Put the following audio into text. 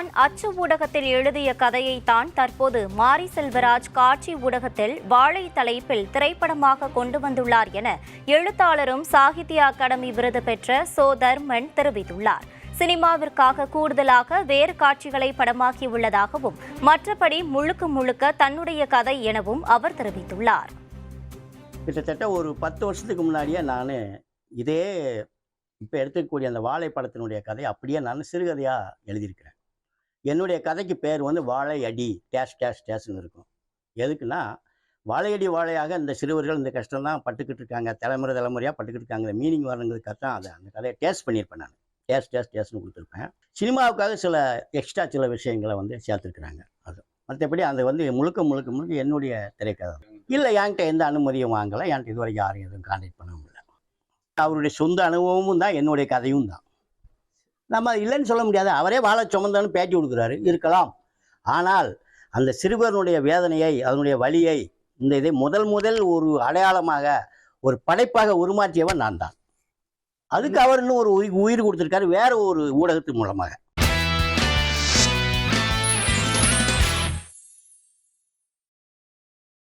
தான் அச்சு ஊடகத்தில் எழுதிய கதையைத்தான் தற்போது மாரி செல்வராஜ் காட்சி ஊடகத்தில் வாழை தலைப்பில் திரைப்படமாக கொண்டு வந்துள்ளார் என எழுத்தாளரும் சாகித்ய அகாடமி விருது பெற்ற சோ தர்மன் தெரிவித்துள்ளார். சினிமாவிற்காக கூடுதலாக வேறு காட்சிகளை படமாக்கியுள்ளதாகவும் மற்றபடி முழுக்க தன்னுடைய கதை எனவும் அவர் தெரிவித்துள்ளார். கிட்டத்தட்ட ஒரு 10 வருஷத்துக்கு முன்னாடியே நான் இதே இப்போ எடுத்துக்கக்கூடிய அந்த வாழை படத்தினுடைய கதை அப்படியே நான் சிறுகதையாக எழுதியிருக்கிறேன். என்னுடைய கதைக்கு பேர் வாழை அடி டேஷ்னு இருக்கும். எதுக்குன்னா வாழையடி வாழையாக இந்த சிறுவர்கள் இந்த கஷ்டம் தான் பட்டுக்கிட்டு இருக்காங்க, தலைமுறையாக பட்டுக்கிட்டு இருக்காங்க, மீனிங் வரணுங்கிறதுக்காக தான் அந்த கதையை டேஸ்ட் பண்ணியிருப்பேன். நான் டேஸ்ட்னு கொடுத்துருப்பேன். சினிமாவுக்காக சில எக்ஸ்ட்ரா சில விஷயங்களை சேர்த்துருக்குறாங்க. அது மற்றபடி அது முழுக்க என்னுடைய திரைக்கதை இல்லை. என்கிட்ட எந்த அனுமதியும் வாங்கலை. என்கிட்ட இதுவரைக்கும் யாரும் எதுவும் கான்டாக்ட் பண்ண முடியல. அவருடைய சொந்த அனுபவமும் தான், என்னுடைய கதையும் தான். நம்ம இல்லைன்னு சொல்ல முடியாது. அவரே வாழை சுமந்தான்னு பேட்டி கொடுக்குறாரு, இருக்கலாம். ஆனால் அந்த சிறுவனுடைய வேதனையை, அதனுடைய வலியை, இதை முதல் ஒரு அடையாளமாக, ஒரு படைப்பாக உருமாற்றியவன் நான் தான். அதுக்கு அவர் இன்னும் ஒரு உயிர் கொடுத்துருக்காரு வேற ஒரு ஊடகத்தின் மூலமாக.